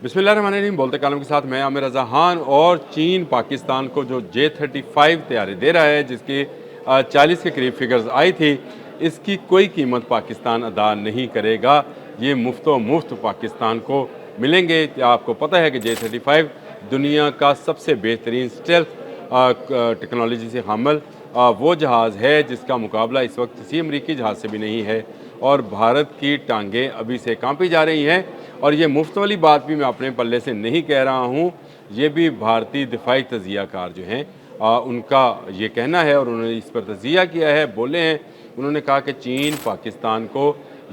बिस्मिल्लाहिर्रहमानिर्रहीम। बोलते कालम के साथ मैं आमिर रज़ा खान। और चीन पाकिस्तान को जो J-35 तैयारी दे रहा है, जिसकी 40 के करीब फिगर्स आई थी, इसकी कोई कीमत पाकिस्तान अदा नहीं करेगा। ये मुफ्त पाकिस्तान को मिलेंगे। क्या आपको पता है कि J-35 दुनिया का सबसे बेहतरीन स्टेल्थ टेक्नोलॉजी से हामिल वो जहाज़ है जिसका मुकाबला इस वक्त किसी अमरीकी जहाज़ से भी नहीं है। और भारत की टांगें अभी से कांपी जा रही हैं। और ये मुफ्त वाली बात भी मैं अपने पल्ले से नहीं कह रहा हूँ, ये भी भारतीय दिफाई तजियाकार जो हैं उनका ये कहना है और उन्होंने इस पर तजिया किया है, बोले हैं। उन्होंने कहा कि चीन पाकिस्तान को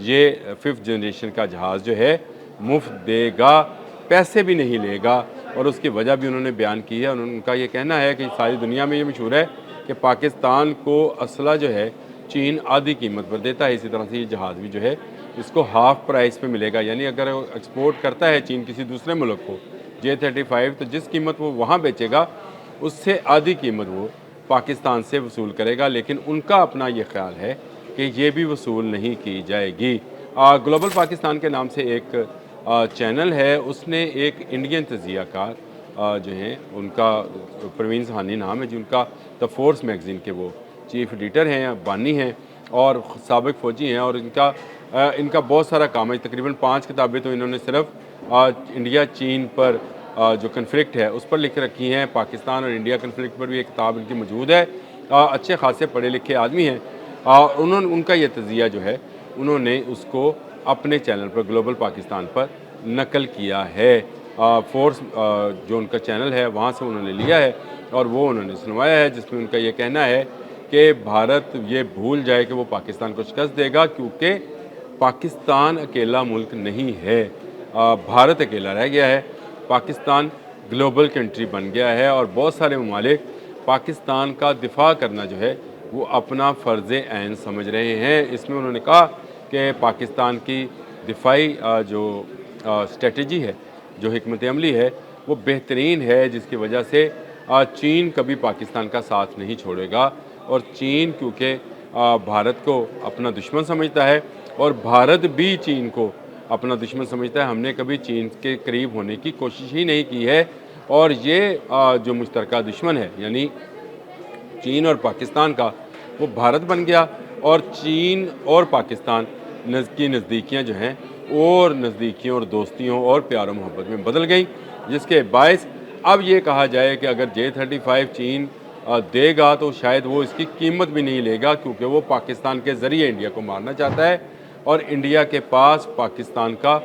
ये 5th जनरेशन का जहाज़ जो है मुफ्त देगा, पैसे भी नहीं लेगा। और उसकी वजह भी उन्होंने बयान की है। उनका ये कहना है कि सारी दुनिया में ये मशहूर है कि पाकिस्तान को असला जो है चीन आधी कीमत पर देता है। इसी तरह से ये जहाज़ भी जो है इसको हाफ़ प्राइस पे मिलेगा। यानी अगर वो एक्सपोर्ट करता है चीन किसी दूसरे मुल्क को J-35, तो जिस कीमत वो वहाँ बेचेगा उससे आधी कीमत वो पाकिस्तान से वसूल करेगा। लेकिन उनका अपना ये ख्याल है कि ये भी वसूल नहीं की जाएगी। ग्लोबल पाकिस्तान के नाम से एक चैनल है, उसने एक इंडियन तजियाकार जो हैं उनका परवीन सहानी नाम है, जिनका द फोर्स मैगज़ीन के वो चीफ एडिटर हैं, बानी हैं और साबिक फ़ौजी हैं। और इनका बहुत सारा काम है, तकरीबन 5 किताबें तो इन्होंने सिर्फ इंडिया चीन पर जो कन्फ्लिक्ट है उस पर लिख रखी हैं। पाकिस्तान और इंडिया कन्फ्लिक्ट पर भी एक किताब इनकी मौजूद है। अच्छे खासे पढ़े लिखे आदमी हैं। उनका ये तजिया जो है उन्होंने उसको अपने चैनल पर ग्लोबल पाकिस्तान पर नकल किया है। फोर्स जो उनका चैनल है वहाँ से उन्होंने लिया है और वो उन्होंने सुनवाया है, जिसमें उनका ये कहना है कि भारत ये भूल जाए कि वो पाकिस्तान को शिकस्त देगा, क्योंकि पाकिस्तान अकेला मुल्क नहीं है, भारत अकेला रह गया है। पाकिस्तान ग्लोबल कंट्री बन गया है और बहुत सारे ममालिक पाकिस्तान का दिफा करना जो है वो अपना फ़र्ज़ ऐन समझ रहे हैं। इसमें उन्होंने कहा कि पाकिस्तान की दिफाई जो स्ट्रेटजी है, जो हिकमत अमली है, वो बेहतरीन है, जिसकी वजह से चीन कभी पाकिस्तान का साथ नहीं छोड़ेगा। और चीन क्योंकि भारत को अपना दुश्मन समझता है और भारत भी चीन को अपना दुश्मन समझता है। हमने कभी चीन के करीब होने की कोशिश ही नहीं की है। और ये जो मुश्तरका दुश्मन है यानी चीन और पाकिस्तान का, वो भारत बन गया। और चीन और पाकिस्तान की नज़दीकियाँ जो हैं और नज़दीकियों और दोस्तियों और प्यार मोहब्बत में बदल गई, जिसके बायस अब ये कहा जाए कि अगर J-35 चीन देगा तो शायद वो इसकी कीमत भी नहीं लेगा, क्योंकि वो पाकिस्तान के ज़रिए इंडिया को मारना चाहता है और इंडिया के पास पाकिस्तान का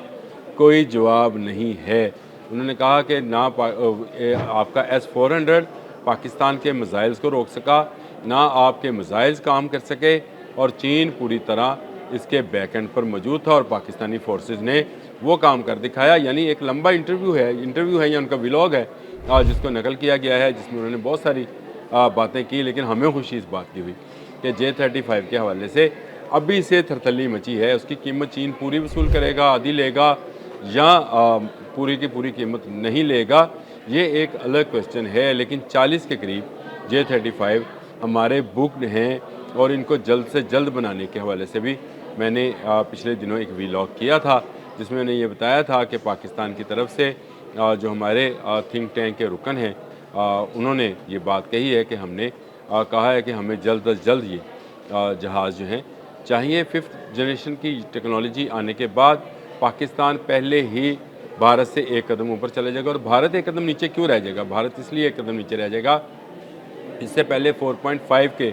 कोई जवाब नहीं है। उन्होंने कहा कि ना आपका S-400 पाकिस्तान के मिसाइल्स को रोक सका, ना आपके मिसाइल्स काम कर सके, और चीन पूरी तरह इसके बैक एंड पर मौजूद था और पाकिस्तानी फोर्सेस ने वो काम कर दिखाया। यानी एक लंबा इंटरव्यू है या उनका व्लॉग है जिसको नकल किया गया है, जिसमें उन्होंने बहुत सारी बातें की। लेकिन हमें खुशी इस बात की हुई कि J-35 के हवाले से अभी से थरथल्ली मची है। उसकी कीमत चीन पूरी वसूल करेगा, आधी लेगा या पूरी की पूरी कीमत नहीं लेगा, ये एक अलग क्वेश्चन है। लेकिन 40 के करीब J-35 हमारे बुक्ड हैं और इनको जल्द से जल्द बनाने के हवाले से भी मैंने पिछले दिनों एक व्लॉग किया था, जिसमें मैंने ये बताया था कि पाकिस्तान की तरफ से जो हमारे थिंक टैंक के रुकन हैं उन्होंने ये बात कही है कि हमने कहा है कि हमें जल्द अज जल्द ये जहाज़ जो हैं चाहिए। 5th जनरेशन की टेक्नोलॉजी आने के बाद पाकिस्तान पहले ही भारत से एक कदम ऊपर चला जाएगा। और भारत एक कदम नीचे क्यों रह जाएगा? भारत इसलिए एक कदम नीचे रह जाएगा, इससे पहले 4.5 के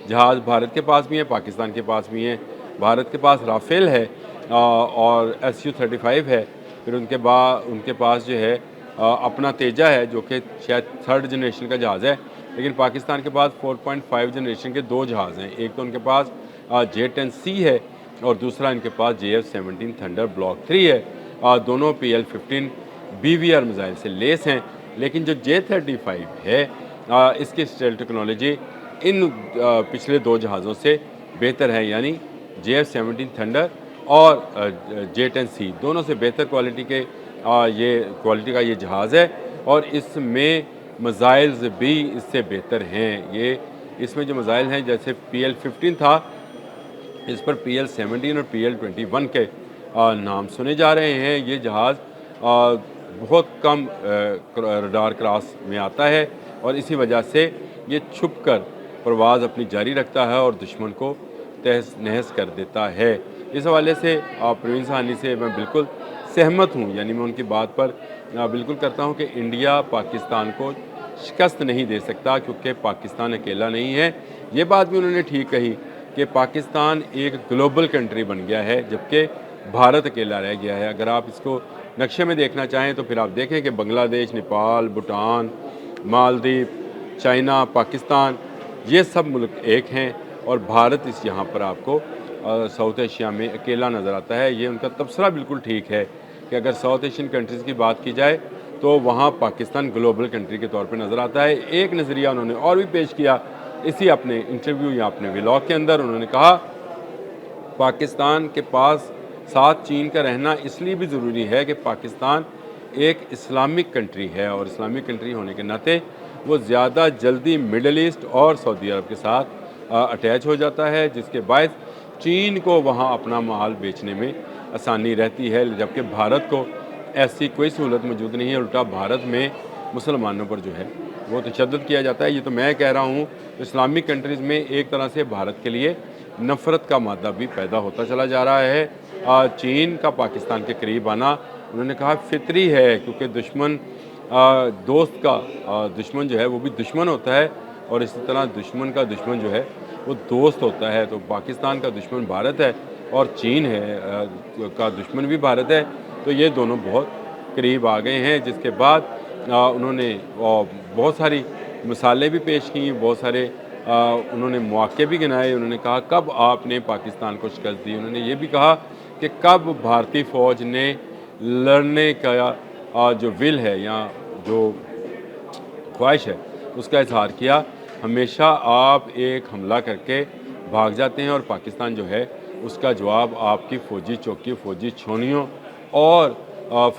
जहाज़ भारत के पास भी हैं, पाकिस्तान के पास भी हैं। भारत के पास राफेल है और Su-35 है। फिर उनके पास जो है अपना तेजा है, जो कि शायद 3rd जनरेशन का जहाज़ है। लेकिन पाकिस्तान के पास 4.5 जनरेशन के 2 जहाज़ हैं। एक तो उनके पास J-10C है और दूसरा इनके पास JF-17 थंडर ब्लॉक 3 है। दोनों PL-15 BVR मिसाइल से लेस हैं। लेकिन जो J-35 है इसकी स्टेल टेक्नोलॉजी इन पिछले 2 जहाज़ों से बेहतर है। यानी JF-17 थंडर और J-10C दोनों से बेहतर क्वालिटी का ये जहाज़ है। और इसमें मिसाइल्स भी इससे बेहतर हैं। इसमें जो मिसाइल हैं, जैसे PL-15 था, इस पर PL-17 और PL-21 के नाम सुने जा रहे हैं। ये जहाज़ बहुत कम रडार क्रॉस में आता है और इसी वजह से ये छुपकर परवाज़ अपनी जारी रखता है और दुश्मन को तहस नहस कर देता है। इस हवाले से परवीन साहनी से मैं बिल्कुल सहमत हूँ, यानी मैं उनकी बात पर बिल्कुल करता हूँ कि इंडिया पाकिस्तान को शिकस्त नहीं दे सकता क्योंकि पाकिस्तान अकेला नहीं है। ये बात भी उन्होंने ठीक कही कि पाकिस्तान एक ग्लोबल कंट्री बन गया है जबकि भारत अकेला रह गया है। अगर आप इसको नक्शे में देखना चाहें तो फिर आप देखें कि बांग्लादेश, नेपाल, भूटान, मालदीव, चाइना, पाकिस्तान, ये सब मुल्क एक हैं और भारत इस यहाँ पर आपको साउथ एशिया में अकेला नज़र आता है। ये उनका तबसरा बिल्कुल ठीक है कि अगर साउथ एशियन कंट्रीज़ की बात की जाए तो वहाँ पाकिस्तान ग्लोबल कंट्री के तौर पे नज़र आता है। एक नज़रिया उन्होंने और भी पेश किया इसी अपने इंटरव्यू या अपने व्लॉग के अंदर। उन्होंने कहा पाकिस्तान के पास साथ चीन का रहना इसलिए भी ज़रूरी है कि पाकिस्तान एक इस्लामिक कंट्री है और इस्लामिक कंट्री होने के नाते वो ज़्यादा जल्दी मिडल ईस्ट और सऊदी अरब के साथ अटैच हो जाता है, जिसके बायस चीन को वहाँ अपना माल बेचने में आसानी रहती है, जबकि भारत को ऐसी कोई सहूलत मौजूद नहीं है। उल्टा भारत में मुसलमानों पर जो है वो तशद्दुद किया जाता है। ये तो मैं कह रहा हूँ, इस्लामिक कंट्रीज़ में एक तरह से भारत के लिए नफ़रत का मादा भी पैदा होता चला जा रहा है। चीन का पाकिस्तान के करीब आना उन्होंने कहा फितरी है क्योंकि दुश्मन दोस्त का दुश्मन जो है वो भी दुश्मन होता है और इसी तरह दुश्मन का दुश्मन जो है वो दोस्त होता है। तो पाकिस्तान का दुश्मन भारत है और चीन है का दुश्मन भी भारत है, तो ये दोनों बहुत करीब आ गए हैं। जिसके बाद उन्होंने बहुत सारी मिसालें भी पेश की, बहुत सारे उन्होंने मौके भी गिनाए। उन्होंने कहा कब आपने पाकिस्तान को शिकस्त दी। उन्होंने ये भी कहा कि कब भारतीय फ़ौज ने लड़ने का जो विल है या जो ख्वाहिश है उसका इजहार किया। हमेशा आप एक हमला करके भाग जाते हैं और पाकिस्तान जो है उसका जवाब आपकी फ़ौजी चौकी, फ़ौजी छोनियों और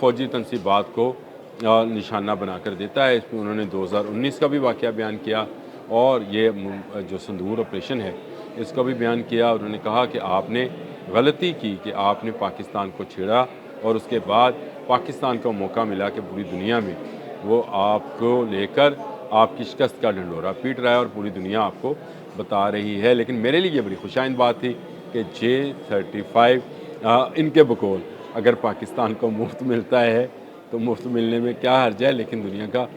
फ़ौजी तनसीबात को निशाना बनाकर देता है। इसमें उन्होंने 2019 का भी वाक़या बयान किया और ये जो संदूर ऑपरेशन है इसका भी बयान किया। उन्होंने कहा कि आपने गलती की कि आपने पाकिस्तान को छेड़ा और उसके बाद पाकिस्तान को मौका मिला कि पूरी दुनिया में वो आपको लेकर आपकी शिकस्त का ढंढोरा पीट रहा है और पूरी दुनिया आपको बता रही है। लेकिन मेरे लिए ये बड़ी खुशाइंद बात थी कि J-35 इनके बकौल अगर पाकिस्तान को मुफ्त मिलता है तो मुफ्त मिलने में क्या हर्ज है, लेकिन दुनिया का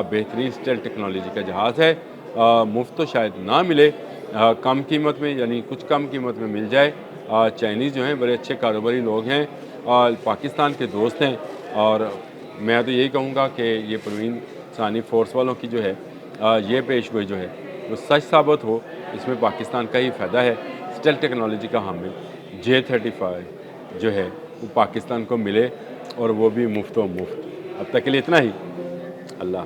बेहतरीन स्टेल्थ टेक्नोलॉजी का जहाज़ है। मुफ्त तो शायद ना मिले, कम कीमत में, यानी कुछ कम कीमत में मिल जाए। चाइनीज़ जो हैं बड़े अच्छे कारोबारी लोग हैं और पाकिस्तान के दोस्त हैं और मैं तो यही कहूँगा कि ये परवीन सानी फोर्स वालों की जो है ये पेशगोई जो है वो सच साबित हो, इसमें पाकिस्तान का ही फ़ायदा है। स्टेल्थ टेक्नोलॉजी का हामिल J-35 जो है वो पाकिस्तान को मिले और वो भी मुफ्त व मुफ्त। अब तक के लिए इतना ही। अल्लाह।